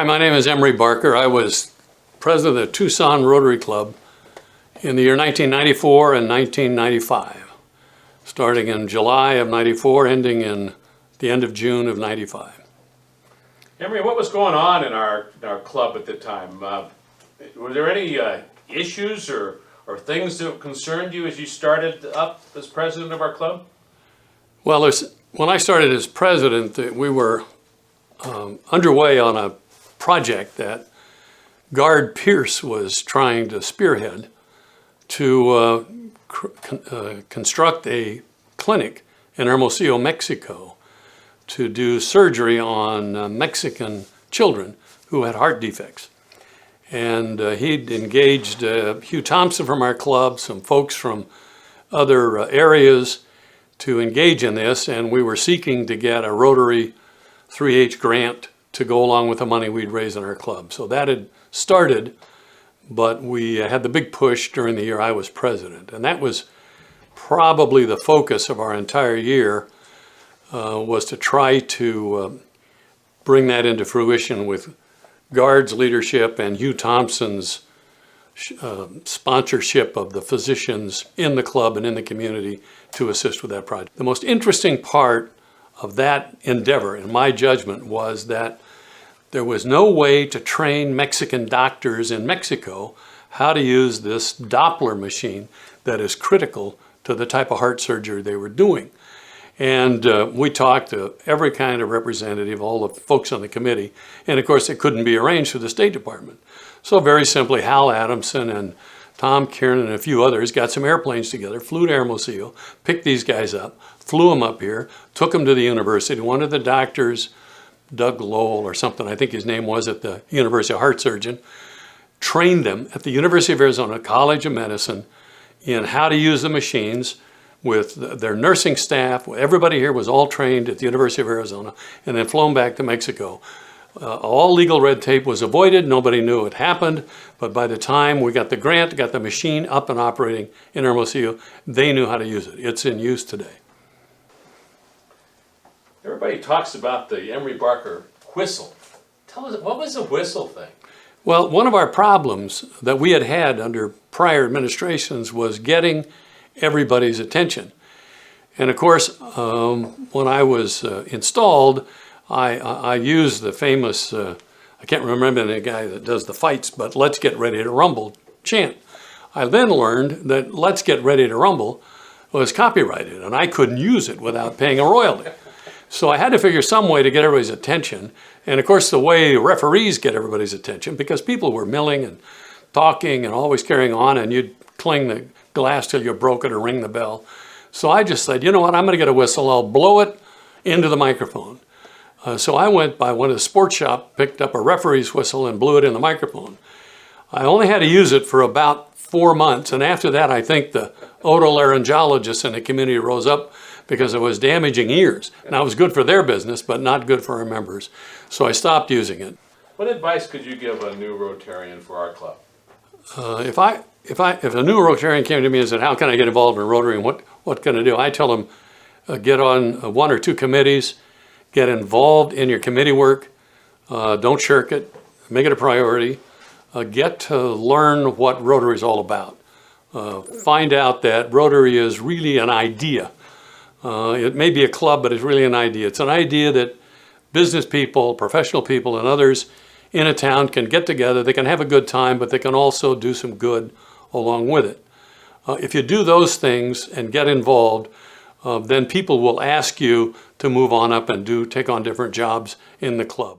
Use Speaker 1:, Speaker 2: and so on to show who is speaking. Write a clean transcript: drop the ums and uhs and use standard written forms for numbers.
Speaker 1: my name is Emery Barker. I was president of the Tucson Rotary Club in the year 1994 and 1995, starting in July of 94, ending in the end of June of 95.
Speaker 2: Emery, what was going on in our club at the time? Were there any issues or things that concerned you as you started up as president of our club?
Speaker 1: Well, when I started as president, we were underway on a project that Guard Pierce was trying to spearhead to construct a clinic in Hermosillo, Mexico, to do surgery on Mexican children who had heart defects. And he'd engaged Hugh Thompson from our club, some folks from other areas to engage in this, and we were seeking to get a Rotary 3H grant to go along with the money we'd raised in our club. So that had started, but we had the big push during the year I was president. And that was probably the focus of our entire year, was to try to bring that into fruition with Guard's leadership and Hugh Thompson's sponsorship of the physicians in the club and in the community to assist with that project. The most interesting part of that endeavor, in my judgment, was that there was no way to train Mexican doctors in Mexico how to use this Doppler machine that is critical to the type of heart surgery they were doing. And we talked to every kind of representative, all the folks on the committee, and of course it couldn't be arranged through the State Department. So very simply, Hal Adamson and Tom Kiernan and a few others got some airplanes together, flew to Hermosillo, picked these guys up, flew them up here, took them to the university. One of the doctors, Doug Lowell or something, I think his name was, at the University, a heart surgeon, trained them at the University of Arizona College of Medicine in how to use the machines with their nursing staff. Everybody here was all trained at the University of Arizona and then flown back to Mexico. All legal red tape was avoided. Nobody knew it happened. But by the time we got the grant, got the machine up and operating in Hermosillo, they knew how to use it. It's in use today.
Speaker 2: Everybody talks about the Emery Barker whistle. Tell us, what was the whistle thing?
Speaker 1: Well, one of our problems that we had under prior administrations was getting everybody's attention. And of course, when I was installed, I used the famous, I can't remember the guy that does the fights, but "Let's Get Ready to Rumble" chant. I then learned that "Let's Get Ready to Rumble" was copyrighted, and I couldn't use it without paying a royalty. So I had to figure some way to get everybody's attention. And of course, the way referees get everybody's attention, because people were milling and talking and always carrying on, and you'd cling the glass till you broke it or ring the bell. So I just said, you know what, I'm gonna get a whistle, I'll blow it into the microphone. So I went by one of the sports shop, picked up a referee's whistle and blew it in the microphone. I only had to use it for about 4 months, and after that I think the otolaryngologists in the community rose up because it was damaging ears. Now it was good for their business, but not good for our members. So I stopped using it.
Speaker 2: What advice could you give a new Rotarian for our club?
Speaker 1: If a new Rotarian came to me and said, how can I get involved in Rotary and what can I do? I tell them, get on 1 or 2 committees, get involved in your committee work, don't shirk it, make it a priority, get to learn what Rotary is all about. Find out that Rotary is really an idea. It may be a club, but it's really an idea. It's an idea that business people, professional people, and others in a town can get together. They can have a good time, but they can also do some good along with it. If you do those things and get involved, then people will ask you to move on up and take on different jobs in the club.